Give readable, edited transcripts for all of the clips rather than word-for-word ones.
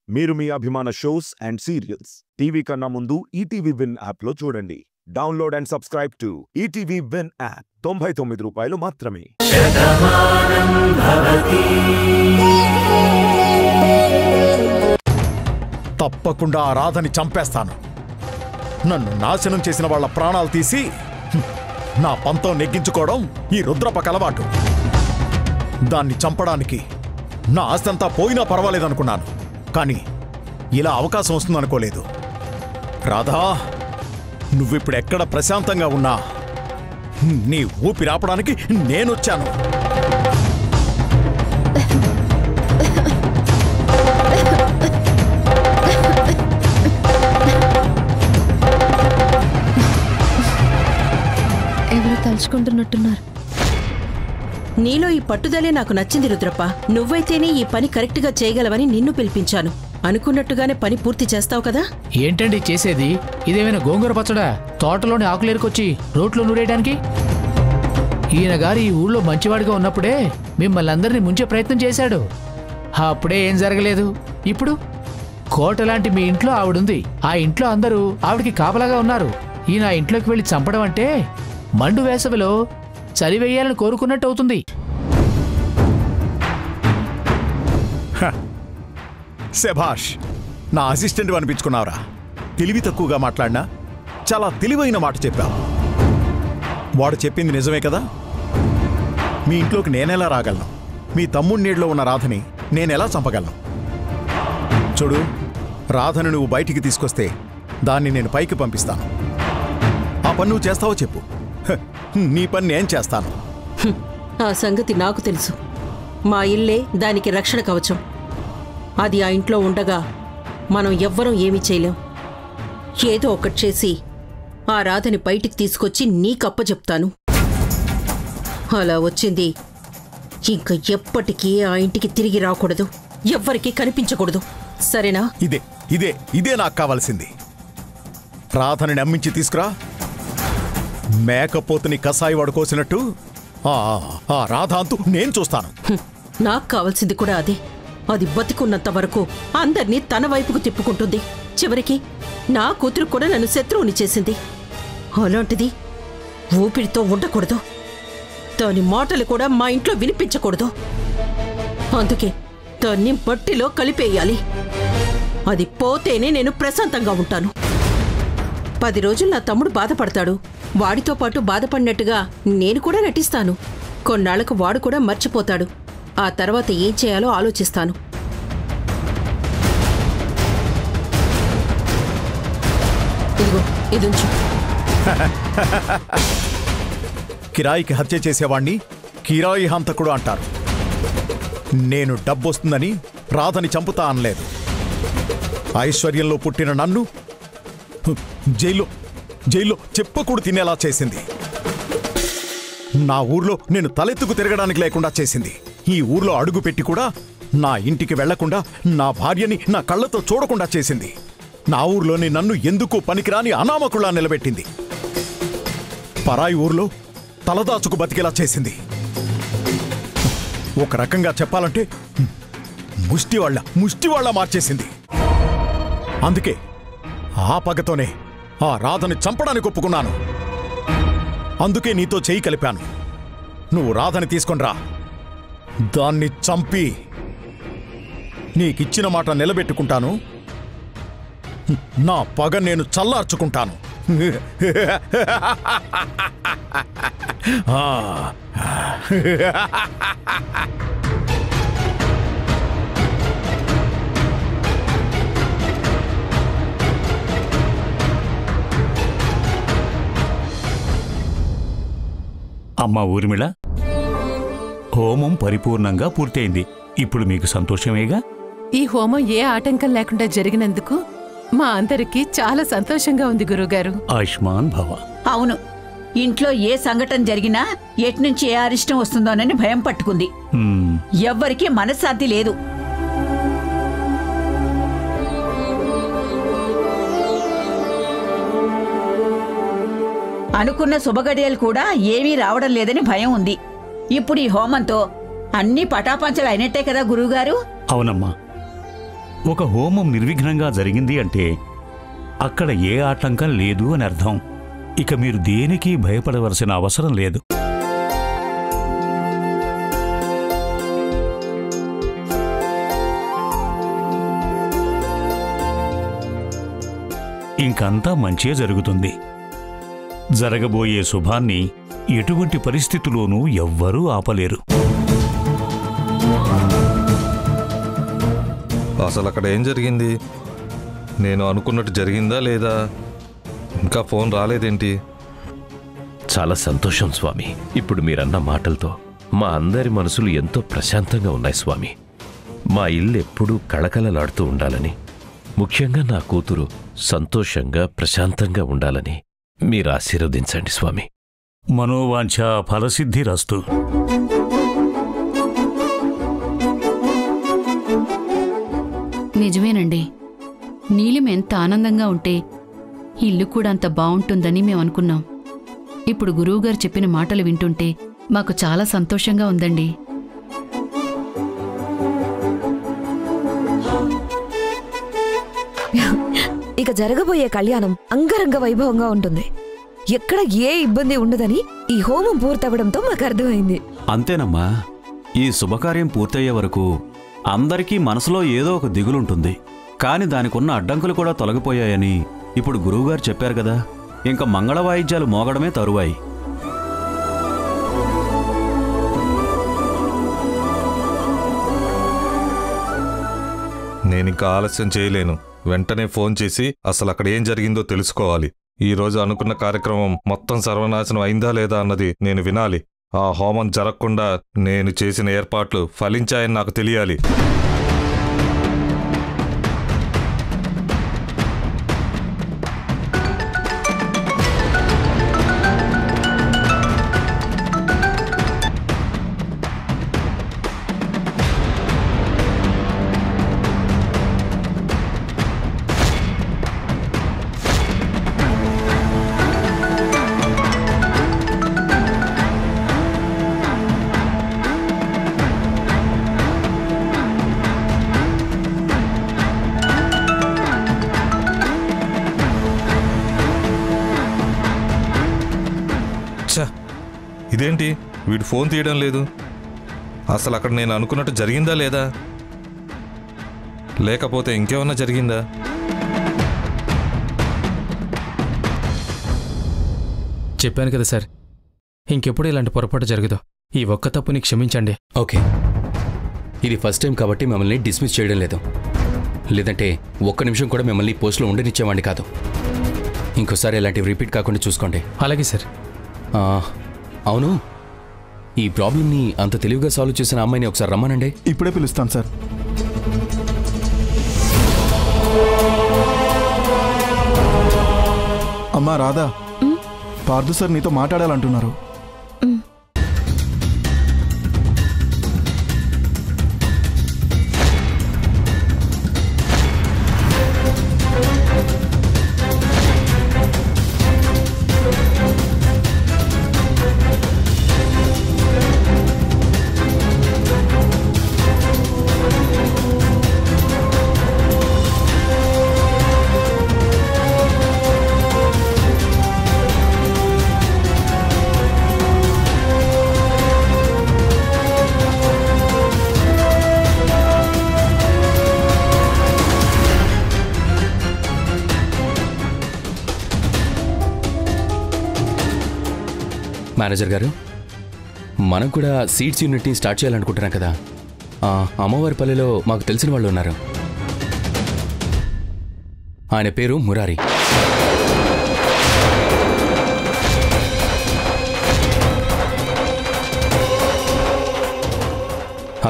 మీరు మీ అభిమాన shows and serials TV కన్నా ముందు ఈటీవీ విన్ యాప్ లో చూడండి. Download and subscribe to ETV win app. 99 రూపాయలు మాత్రమే. తప్పకుండా ఆ రాధని చంపేస్తాను. నన్ను నాశనం చేసిన వాళ్ళ ప్రాణాలు తీసి నా పంతం నెగ్గించుకోవడం ఈ రుద్రప అలవాటు. దాన్ని చంపడానికి నా ఆస్తంతా పోయినా పర్వాలేదనుకున్నాను, కానీ ఇలా అవకాశం వస్తుందనుకోలేదు. రాధా, నువ్విప్పుడెక్కడ ప్రశాంతంగా ఉన్నా నీ ఊపిరాపడానికి నేనొచ్చాను. ఎవరో తలుచుకుంటున్నట్టున్నారు. నీలో ఈ పట్టుదలే నాకు నచ్చింది రుద్రప్ప. నువ్వైతేనే ఈ పని కరెక్ట్గా చేయగలవని నిన్ను పిలిపించాను. అనుకున్నట్టుగానే పని పూర్తి చేస్తావు కదా? ఏంటండి చేసేది? ఇదేమైనా గోంగూర పచ్చడా? తోటలోని ఆకులేరుకొచ్చి రోట్లో నూరేయడానికి? ఈయన గారు ఈ ఊళ్ళో మంచివాడిగా ఉన్నప్పుడే మిమ్మల్ని అందరినీ ముంచే ప్రయత్నం చేశాడు. అప్పుడే ఏం జరగలేదు. ఇప్పుడు కోటలాంటి మీ ఇంట్లో ఆవిడుంది. ఆ ఇంట్లో అందరూ ఆవిడికి కాపలాగా ఉన్నారు. ఈయన ఆ ఇంట్లోకి వెళ్ళి చంపడం అంటే మండు వేసవిలో చలివేయాలని కోరుకున్నట్టు అవుతుంది. శభాష్, నా అసిస్టెంట్ అనిపించుకున్నావురా. తెలివి తక్కువగా మాట్లాడినా చాలా తెలివైన మాట చెప్పావు. వాడు చెప్పింది నిజమే కదా? మీ ఇంట్లోకి నేనెలా రాగలను? మీ తమ్ముడి నీడలో ఉన్న రాధని నేనెలా చంపగలను? చూడు, రాధను నువ్వు బయటికి తీసుకొస్తే దాన్ని నేను పైకి పంపిస్తాను. ఆ పని నువ్వు చేస్తావో చెప్పు. నీ పని నేను చేస్తాను. ఆ సంగతి నాకు తెలుసు. మా ఇల్లే దానికి రక్షణ కవచం. అది ఆ ఇంట్లో ఉండగా మనం ఎవ్వరం ఏమీ చేయలేం. ఏదో ఒకటి చేసి ఆ రాధని బయటికి తీసుకొచ్చి నీకప్పచెప్తాను. అలా వచ్చింది ఇంక ఎప్పటికీ ఆ ఇంటికి తిరిగి రాకూడదు, ఎవ్వరికీ కనిపించకూడదు. సరేనా? ఇదే నాకు కావాల్సింది. రాధని నమ్మించి తీసుకురా. మేకపోతుని కసాయి వాడు కోసినట్టు ఆ రాధాంతు నేను చూస్తాను. నాకు కావాల్సింది కూడా అదే. అది బతికున్నంత వరకు అందర్నీ తన వైపుకు తిప్పుకుంటుంది. చివరికి నా కూతురు కూడా నన్ను శత్రువుని చేసింది. అలాంటిది ఊపిరితో ఉండకూడదు. దాని మాటలు కూడా మా ఇంట్లో వినిపించకూడదు. అందుకే దాన్ని మట్టిలో కలిపేయాలి. అది పోతేనే నేను ప్రశాంతంగా ఉంటాను. 10 రోజులు నా తమ్ముడు బాధపడతాడు. వాడితో పాటు బాధపడినట్టుగా నేను కూడా నటిస్తాను. కొన్నాళ్లకు వాడు కూడా మర్చిపోతాడు. ఆ తర్వాత ఏం చేయాలో ఆలోచిస్తాను. ఇదిగో, ఇదుంచు. కిరాయికి హత్య చేసేవాణ్ణి కిరాయి హంతకుడు అంటారు. నేను డబ్బొస్తుందని రాధని చంపుతా అనలేదు. ఐశ్వర్యంలో పుట్టిన నన్ను జైల్లో చెప్పకూడు తినేలా చేసింది. నా ఊర్లో నేను తలెత్తుకు తిరగడానికి లేకుండా చేసింది. ఈ ఊర్లో అడుగు పెట్టి కూడా నా ఇంటికి వెళ్లకుండా నా భార్యని నా కళ్ళతో చూడకుండా చేసింది. నా ఊర్లోని నన్ను ఎందుకు పనికిరాని అనామకులా నిలబెట్టింది. పరాయి ఊర్లో తలదాచుకు బతికేలా చేసింది. ఒక రకంగా చెప్పాలంటే ముష్టివాళ్ల మార్చేసింది. అందుకే ఆ పగతోనే ఆ రాధని చంపడానికి ఒప్పుకున్నాను. అందుకే నీతో చేయి కలిపాను. నువ్వు రాధని తీసుకొనిరా. దాన్ని చంపి నీకిచ్చిన మాట నిలబెట్టుకుంటాను. నా పగ నేను చల్లార్చుకుంటాను. అమ్మా ఊర్మిళ, హోమం పరిపూర్ణంగా పూర్తయింది. ఇప్పుడు మీకు సంతోషమేగా? ఈ హోమం ఏ ఆటంకం లేకుండా జరిగినందుకు మా అందరికీ చాలా సంతోషంగా ఉంది గురుగారు. ఆయుష్మాన్ భవ. అవును, ఇంట్లో ఏ సంఘటన జరిగినా ఎట్నుంచి ఏ అరిష్టం వస్తుందోనని భయం పట్టుకుంది. ఎవ్వరికీ మనశ్శాంతి లేదు. అనుకున్న శుభగడియలు కూడా ఏమీ రావడం లేదని భయం ఉంది. ఇప్పుడు ఈ హోమంతో అన్ని పటాపంచలు అయినట్టే కదా గురువుగారు? అవునమ్మా, ఒక హోమం నిర్విఘ్నంగా జరిగింది అంటే అక్కడ ఏ ఆటంకం లేదు అని అర్థం. ఇక మీరు దేనికి భయపడవలసిన అవసరం లేదు. ఇంకంతా మంచే జరుగుతుంది. జరగబోయే శుభాన్ని ఎటువంటి పరిస్థితుల్లోనూ ఎవ్వరూ ఆపలేరు. అసలు అక్కడ ఏం జరిగింది? నేను అనుకున్నట్టు జరిగిందా లేదా? ఇంకా ఫోన్ రాలేదేంటి? చాలా సంతోషం స్వామి. ఇప్పుడు మీరన్న మాటలతో మా అందరి మనసులు ఎంతో ప్రశాంతంగా ఉన్నాయి స్వామి. మా ఇల్లు ఎప్పుడూ కళకళలాడుతూ ఉండాలని, ముఖ్యంగా నా కూతురు సంతోషంగా ప్రశాంతంగా ఉండాలని మీరు ఆశీర్వదించండి స్వామి. మనోవాంఛ ఫలసిద్ధిరస్తు. నిజమేనండి. నీలిమ ఎంత ఆనందంగా ఉంటే ఇల్లు కూడా అంత బావుంటుందని మేమనుకున్నాం. ఇప్పుడు గురువుగారు చెప్పిన మాటలు వింటుంటే మాకు చాలా సంతోషంగా ఉందండి. ఇక జరగబోయే కళ్యాణం అంగరంగ వైభవంగా ఉంటుంది. ఎక్కడ ఏ ఇబ్బంది ఉండదని ఈ హోమం పూర్తవడంతో మాకు అర్థమైంది. అంతేనమ్మా. ఈ శుభకార్యం పూర్తయ్యే వరకు అందరికీ మనసులో ఏదో ఒక దిగులుంటుంది. కాని దానికున్న అడ్డంకులు కూడా తొలగిపోయాయని ఇప్పుడు గురువుగారు చెప్పారు కదా. ఇంకా మంగళ వాయిద్యాలు మోగడమే తరువాయి. నేనింకా ఆలస్యం చేయలేను. వెంటనే ఫోన్ చేసి అసలు అక్కడ ఏం జరిగిందో తెలుసుకోవాలి. ఈ రోజు అనుకున్న కార్యక్రమం మొత్తం సర్వనాశనం అయిందా లేదా అన్నది నేను వినాలి. ఆ హోమం జరగకుండా నేను చేసిన ఏర్పాట్లు ఫలించాయని నాకు తెలియాలి. ఇదేంటి వీడు ఫోన్ తీయడం లేదు? అసలు అక్కడ నేను అనుకున్నట్టు జరిగిందా లేదా? లేకపోతే ఇంకేమన్నా జరిగిందా? చెప్పాను కదా సార్, ఇంకెప్పుడు ఇలాంటి పొరపాటు జరగదు. ఈ ఒక్క తప్పుని క్షమించండి. ఓకే, ఇది ఫస్ట్ టైం కాబట్టి మిమ్మల్ని డిస్మిస్ చేయడం లేదు. లేదంటే ఒక్క నిమిషం కూడా మిమ్మల్ని పోస్ట్లో ఉండనిచ్చేవాడిని కాదు. ఇంకోసారి ఇలాంటివి రిపీట్ కాకుండా చూసుకోండి. అలాగే సార్. అవును, ఈ ప్రాబ్లంని అంత తెలివిగా సాల్వ్ చేసిన అమ్మాయిని ఒకసారి రమ్మనండి. ఇప్పుడే పిలుస్తాను సార్. అమ్మా రాధా, పార్థు సార్ నీతో మాట్లాడాలంటున్నారు. మేనేజర్ గారు, మనం కూడా సీడ్స్ యూనిట్ని స్టార్ట్ చేయాలనుకుంటున్నాం కదా. అమ్మవారిపల్లిలో మాకు తెలిసిన వాళ్ళు ఉన్నారు. ఆయన పేరు మురారి.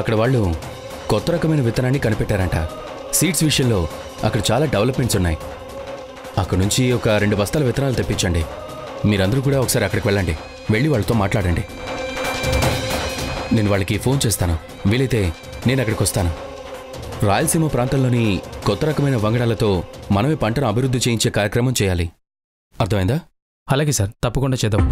అక్కడ వాళ్ళు కొత్త రకమైన విత్తనాన్ని కనిపెట్టారంట. సీడ్స్ విషయంలో అక్కడ చాలా డెవలప్మెంట్స్ ఉన్నాయి. అక్కడ నుంచి ఒక 2 బస్తాల విత్తనాలు తెప్పించండి. మీరందరూ కూడా ఒకసారి అక్కడికి వెళ్ళండి. వెళ్ళి వాళ్ళతో మాట్లాడండి. నేను వాళ్ళకి ఫోన్ చేస్తాను. వీలైతే నేను అక్కడికి వస్తాను. రాయలసీమ ప్రాంతంలోని కొత్త రకమైన వంగడాలతో మనమే పంటను అభివృద్ధి చేయించే కార్యక్రమం చేయాలి. అర్థమైందా? అలాగే సార్, తప్పకుండా చేద్దాం.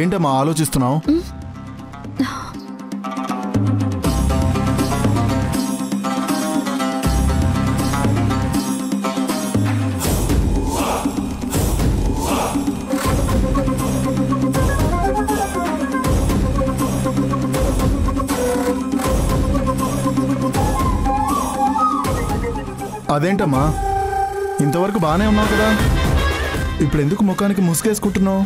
ఏంటమ్మా ఆలోచిస్తున్నావు? అదేంటమ్మా ఇంతవరకు బాగానే ఉన్నావు కదా, ఇప్పుడు ఎందుకు ముఖానికి ముసుగేసుకుంటున్నావు?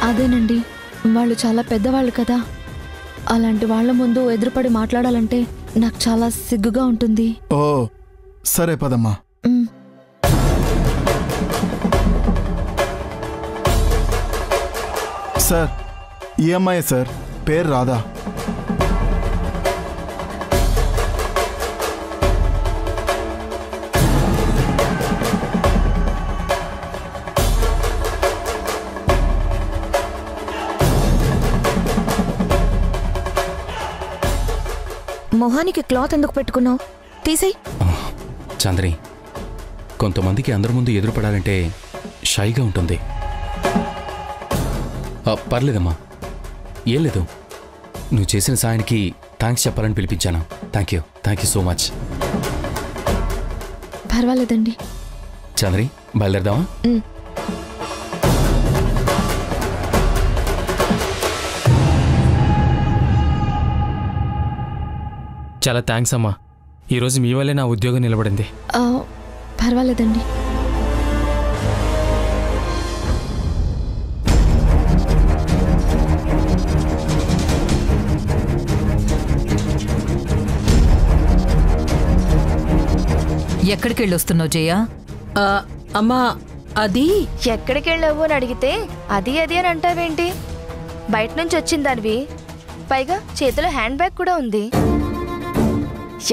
అదేనండి, వాళ్ళు చాలా పెద్దవాళ్ళు కదా, అలాంటి వాళ్ళ ముందు ఎదురుపడి మాట్లాడాలంటే నాకు చాలా సిగ్గుగా ఉంటుంది. ఓ సరే పదమ్మా. సార్ ఈ అమ్మాయి సార్, పేరు రాధా. మొహానికి క్లాత్ ఎందుకు పెట్టుకున్నావు? తీసేయ్. చంద్రి, కొంతమందికి అందరి ముందు ఎదురుపడాలంటే షైగా ఉంటుంది. పర్లేదమ్మా, ఏం లేదు. నువ్వు చేసిన సాయానికి థ్యాంక్స్ చెప్పాలని పిలిపించాను. Thank you so much. పర్వాలేదండి. చంద్రి, బయలుదేరదామా? చాలా థ్యాంక్స్ అమ్మా, ఈరోజు మీ వల్లే నా ఉద్యోగం నిలబడింది. పర్వాలేదండి. ఎక్కడికి వెళ్ళొస్తున్నావు జయ? అమ్మా, అది ఎక్కడికి వెళ్ళావు అని అడిగితే అది అది అని అంటావేంటి? బయట నుంచి వచ్చిందానివి, పైగా చేతిలో హ్యాండ్ బ్యాగ్ కూడా ఉంది.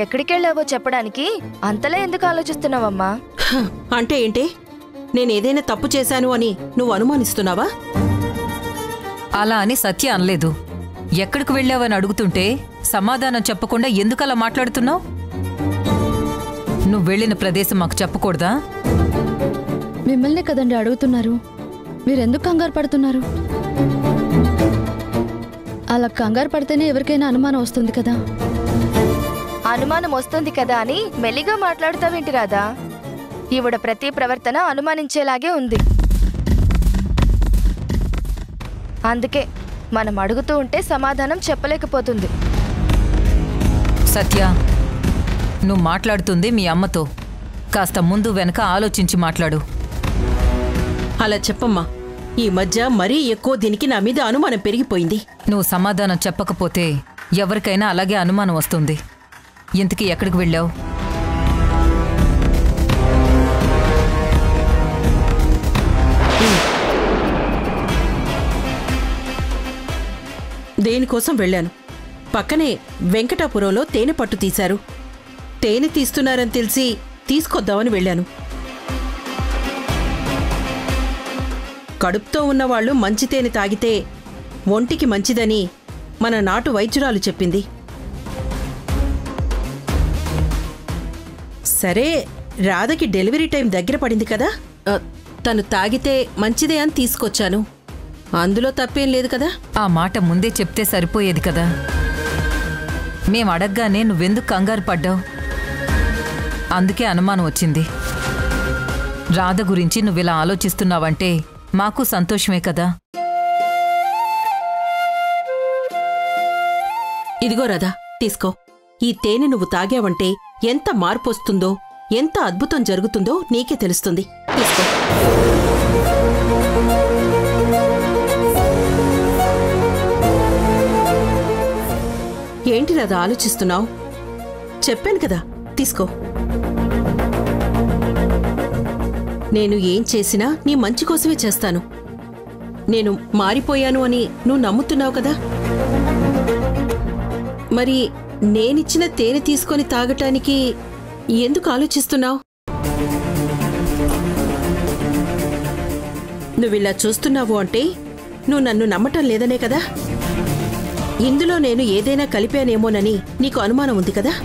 ఎక్కడికి వెళ్ళావో చెప్పడానికి అంతలా ఎందుకు ఆలోచిస్తున్నావమ్మా? అంటే ఏంటి? నేనేదైనా తప్పు చేశాను అని నువ్వు అనుమానిస్తున్నావా? అలా అని సత్య అనలేదు. ఎక్కడికి వెళ్ళావని అడుగుతుంటే సమాధానం చెప్పకుండా ఎందుకలా మాట్లాడుతున్నావు? నువ్వు వెళ్ళిన ప్రదేశం మాకు చెప్పకూడదా? మిమ్మల్నే కదండి అడుగుతున్నారు, మీరెందుకు కంగారు పడుతున్నారు? అలా కంగారు పడితేనే ఎవరికైనా అనుమానం వస్తుంది కదా. అనుమానం వస్తుంది కదా అని మెల్లిగా మాట్లాడుతావేంటి రాదా? ఈవిడ ప్రతి ప్రవర్తన అనుమానించేలాగే ఉంది. అందుకే మనం అడుగుతూ ఉంటే సమాధానం చెప్పలేకపోతుంది. సత్య, నువ్వు మాట్లాడుతుంది మీ అమ్మతో. కాస్త ముందు వెనక ఆలోచించి మాట్లాడు. అలా చెప్పమ్మా, ఈ మధ్య మరీ ఎక్కువ దీనికి నా మీద అనుమానం పెరిగిపోయింది. నువ్వు సమాధానం చెప్పకపోతే ఎవరికైనా అలాగే అనుమానం వస్తుంది. ఇంతకీ ఎక్కడికి వెళ్ళావు? దేనికోసం వెళ్ళాను? పక్కనే వెంకటాపురంలో తేనె పట్టు తీశారు. తేనె తీస్తున్నారని తెలిసి తీసుకొద్దామని వెళ్ళాను. కడుపుతో ఉన్నవాళ్లు మంచి తేనె తాగితే ఒంటికి మంచిదని మన నాటు వైద్యురాలు చెప్పింది. సరే, రాధకి డెలివరీ టైం దగ్గర పడింది కదా, తను తాగితే మంచిదే అని తీసుకొచ్చాను. అందులో తప్పేం లేదు కదా. ఆ మాట ముందే చెప్తే సరిపోయేది కదా. మేం అడగ్గానే నువ్వెందుకు కంగారు పడ్డావు? అందుకే అనుమానం వచ్చింది. రాధ గురించి నువ్విలా ఆలోచిస్తున్నావంటే మాకు సంతోషమే కదా. ఇదిగో రాధా, తీసుకో. ఈ తేనె నువ్వు తాగావంటే ఎంత మార్పు వస్తుందో, ఎంత అద్భుతం జరుగుతుందో నీకే తెలుస్తుంది. తీసుకో. ఏంటి రాధా ఆలోచిస్తున్నావు? చెప్పాను కదా, తీసుకో. నేను ఏం చేసినా నీ మంచి కోసమే చేస్తాను. నేను మారిపోయాను అని నువ్వు నమ్ముతున్నావు కదా. మరి నేనిచ్చిన తేనె తీసుకొని తాగటానికి ఎందుకు ఆలోచిస్తున్నావు? నువ్విలా చూస్తున్నావు అంటే నువ్వు నన్ను నమ్మటం లేదనే కదా. ఇందులో నేను ఏదైనా కలిపానేమోనని నీకు అనుమానం ఉంది కదా.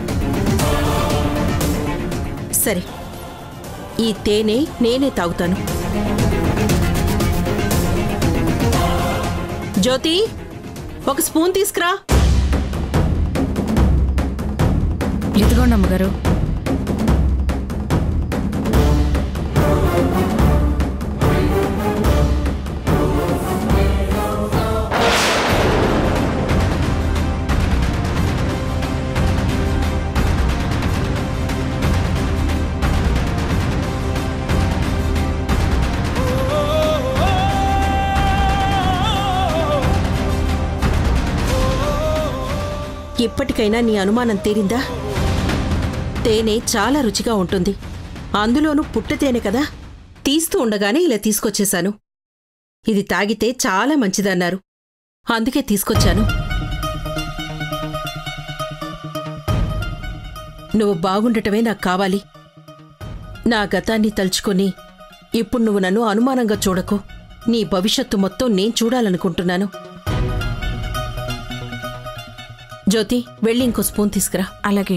సరే, ఈ తేనె నేనే తాగుతాను. జ్యోతి, ఒక స్పూన్ తీసుకురా. ఇదిగోండి అమ్మగారు. ఇప్పటికైనా నీ అనుమానం తీరిందా? తేనె చాలా రుచిగా ఉంటుంది, అందులోనూ పుట్ట తేనె కదా. తీస్తూ ఉండగానే ఇలా తీసుకొచ్చేశాను. ఇది తాగితే చాలా మంచిదన్నారు, అందుకే తీసుకొచ్చాను. నువ్వు బాగుండటమే నాకు కావాలి. నా గతాన్ని తలుచుకొని ఇప్పుడు నువ్వు నన్ను అనుమానంగా చూడకు. నీ భవిష్యత్తు మొత్తం నేను చూడాలనుకుంటున్నాను. జ్యోతి, వెళ్ళి ఇంకో స్పూన్ తీసుకురా. అలాగే.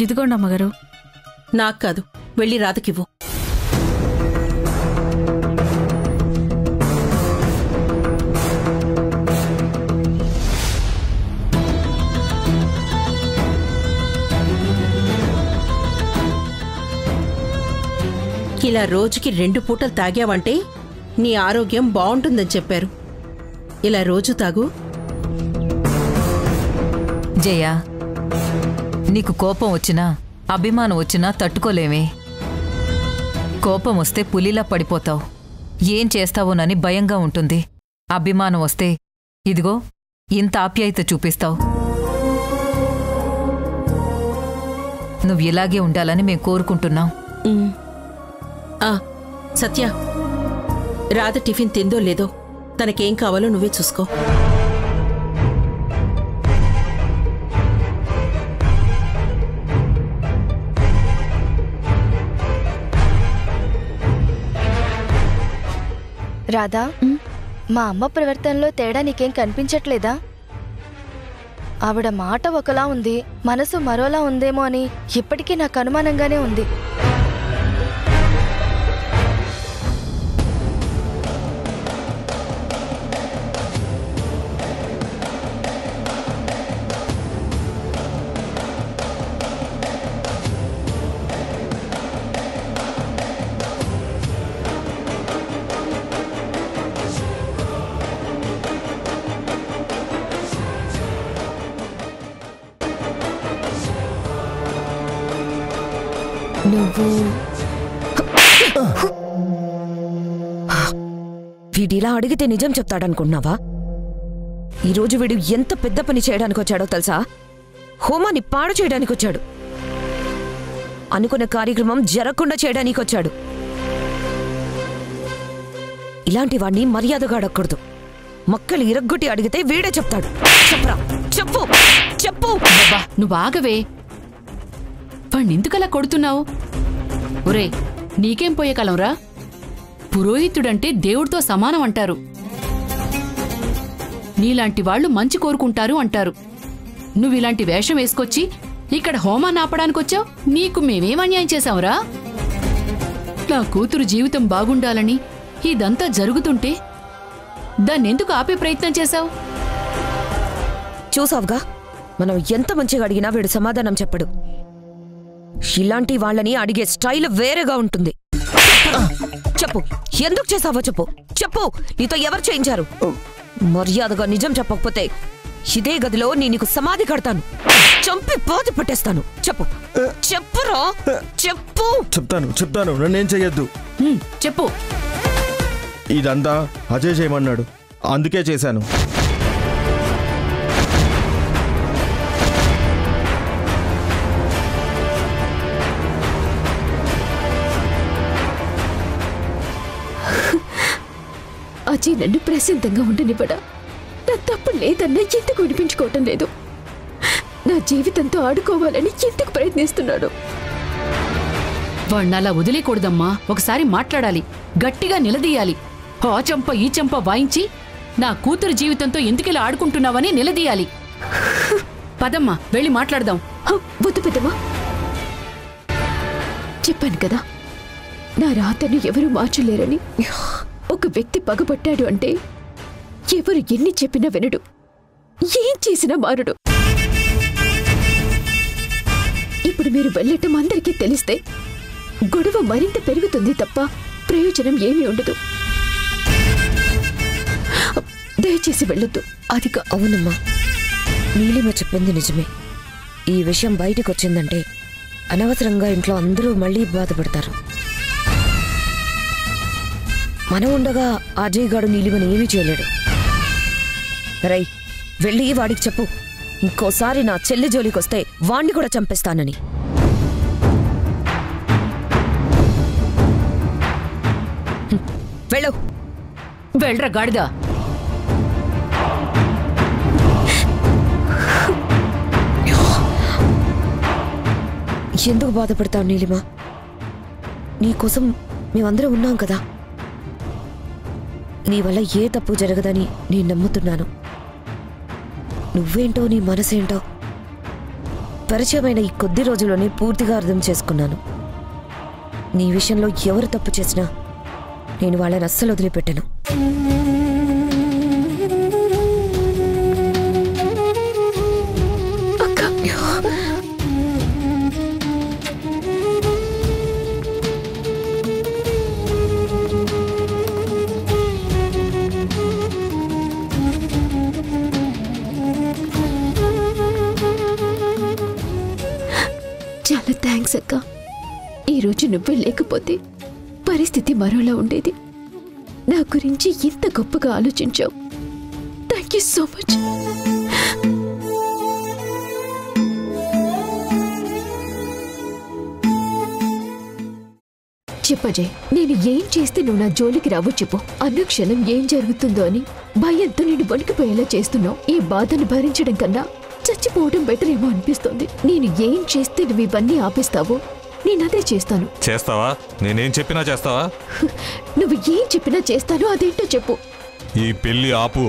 ఇదిగోండి అమ్మగారు. నాకు కాదు, వెళ్ళి రాధకివ్వు. ఇలా రోజుకి 2 పూటలు తాగావంటే నీ ఆరోగ్యం బాగుంటుందని చెప్పారు. ఇలా రోజు తాగు. జయ, నీకు కోపం వచ్చినా అభిమానం వచ్చినా తట్టుకోలేమే. కోపం వస్తే పులిలా పడిపోతావు. ఏం చేస్తావోనని భయంగా ఉంటుంది. అభిమానం వస్తే ఇదిగో ఇంత ఆప్యాయత చూపిస్తావు. నువ్వు ఇలాగే ఉండాలని మేం కోరుకుంటున్నాం. సత్య, రాధ టిఫిన్ తిందో లేదో, తనకేం కావాలో నువ్వే చూసుకో. రాధా, మా అమ్మ ప్రవర్తనలో తేడా నీకేం కనిపించట్లేదా? ఆవిడ మాట ఒకలా ఉంది, మనసు మరోలా ఉందేమో అని ఇప్పటికీ నాకు అనుమానంగానే ఉంది. నువ్వు వీడిలా అడిగితే నిజం చెప్తాడనుకుంటున్నావా? ఈరోజు వీడు ఎంత పెద్ద పని చేయడానికి వచ్చాడో తెలుసా? హోమాన్ని పాడు చేయడానికి వచ్చాడు. అనుకున్న కార్యక్రమం జరగకుండా చేయడానికి వచ్చాడు. ఇలాంటి వాడిని మర్యాదగా అడగకూడదు. మక్కలు ఇరగ్గొట్టి అడిగితే వీడే చెప్తాడు. చెప్పరా, చెప్పు చెప్పు. నువ్వు ఆగవే. వాణ్ణెందుకలా కొడుతున్నావు? ఒరే, నీకేం పోయే కాలంరా? పురోహితుడంటే దేవుడితో సమానం అంటారు. నీలాంటి వాళ్ళు మంచి కోరుకుంటారు అంటారు. నువ్విలాంటి వేషం వేసుకొచ్చి ఇక్కడ హోమాన్ని ఆపడానికొచ్చావు. నీకు మేమేం అన్యాయం చేశావురా? నా కూతురు జీవితం బాగుండాలని ఇదంతా జరుగుతుంటే దాన్నెందుకు ఆపే ప్రయత్నం చేశావు? చూసావుగా, మనం ఎంత మంచిగా అడిగినా వీడు సమాధానం చెప్పడు. ఇలాంటి వాళ్ళని అడిగే స్టైల్ వేరేగా ఉంటుంది. చెప్పు, ఎందుకు చేసావో చెప్పు. చెప్పు, నీతో ఎవరు చేయించారు? మర్యాదగా నిజం చెప్పకపోతే ఇదే గదిలో నీకు సమాధి కడతాను, చంపి పాతి పట్టేస్తాను. చెప్పు, చెప్పురా, చెప్పు. చెప్తాను, నన్నేం చెయ్యొద్దు. చెప్పు. ఇదంతా అజయ్ చేయమన్నాడు, అందుకే చేశాను. అజయ్ నన్ను ప్రశాంతంగా ఉండనివ్వడా? నా తప్పు లేదన్నా ఎందుకు వినిపించుకోవటం లేదు? నా జీవితంతో ఆడుకోవాలని ఎందుకు ప్రయత్నిస్తున్నాడు? వాణ్ణలా వదిలేకూడదమ్మా. ఒకసారి మాట్లాడాలి, గట్టిగా నిలదీయాలి. ఆ చెంప ఈ చెంప వాయించి నా కూతురు జీవితంతో ఎందుకిలా ఆడుకుంటున్నావని నిలదీయాలి. పదమ్మా, వెళ్ళి మాట్లాడదాం. వద్దు పెద్దమ్మా, చెప్పాను కదా నా రాతను ఎవరు మార్చలేరని ఒక వ్యక్తి పగబట్టాడు అంటే ఎవరు ఎన్ని చెప్పినా వినడు, ఏం చేసినా మారడు. ఇప్పుడు మీరు వెళ్ళటం అందరికీ తెలిస్తే గొడవ మరింత పెరుగుతుంది తప్ప ప్రయోజనం ఏమీ ఉండదు. దయచేసి వెళ్ళొద్దు. అది అవునమ్మా, నీలిమ చెప్పింది నిజమే. ఈ విషయం బయటకు వచ్చిందంటే అనవసరంగా ఇంట్లో అందరూ మళ్ళీ బాధపడతారు. మనం ఉండగా అజయ్ గాడు నీలిమని ఏమీ చేయలేడు. రై, వెళ్ళి వాడికి చెప్పు, ఇంకోసారి నా చెల్లి జోలికొస్తే వాణ్ణి కూడా చంపేస్తానని. వెళ్ళు. వెళ్ళరా గాడిదా. ఎందుకు బాధపడతావు నీలిమ? నీకోసం మేమందరం ఉన్నాం కదా. నీ వల్ల ఏ తప్పు జరగదని నేను నమ్ముతున్నాను. నువ్వేంటో నీ మనసేంటో పరిచయమైన ఈ కొద్ది రోజుల్లోనే పూర్తిగా అర్థం చేసుకున్నాను. నీ విషయంలో ఎవరు తప్పు చేసినా నేను వాళ్ళని అస్సలు వదిలిపెట్టను. చాలా థ్యాంక్స్ అక్క. ఈరోజు నువ్వే లేకపోతే పరిస్థితి మరోలా ఉండేది. నా గురించి ఇంత గొప్పగా ఆలోచించావు. Thank you so much. చెప్పజయ్, నేను ఏం చేస్తే నువ్వు నా జోలికి రావో చెప్పు. అనుక్షణం ఏం జరుగుతుందో అని భయంతో నేను వణికిపోయేలా చేస్తున్నావు. ఈ బాధను భరించడం కన్నా చచ్చిపోవడం బెటర్ ఏమో అనిపిస్తుంది. నేను ఏం చేస్తే నువ్వు ఇవన్నీ ఆపేస్తావో నేనదే చేస్తాను. చేస్తావా? నేనేం చెప్పినా చేస్తావా? నువ్వు ఏం చెప్పినా చేస్తాను. అదేంటో చెప్పు. ఈ పెళ్లి ఆపు.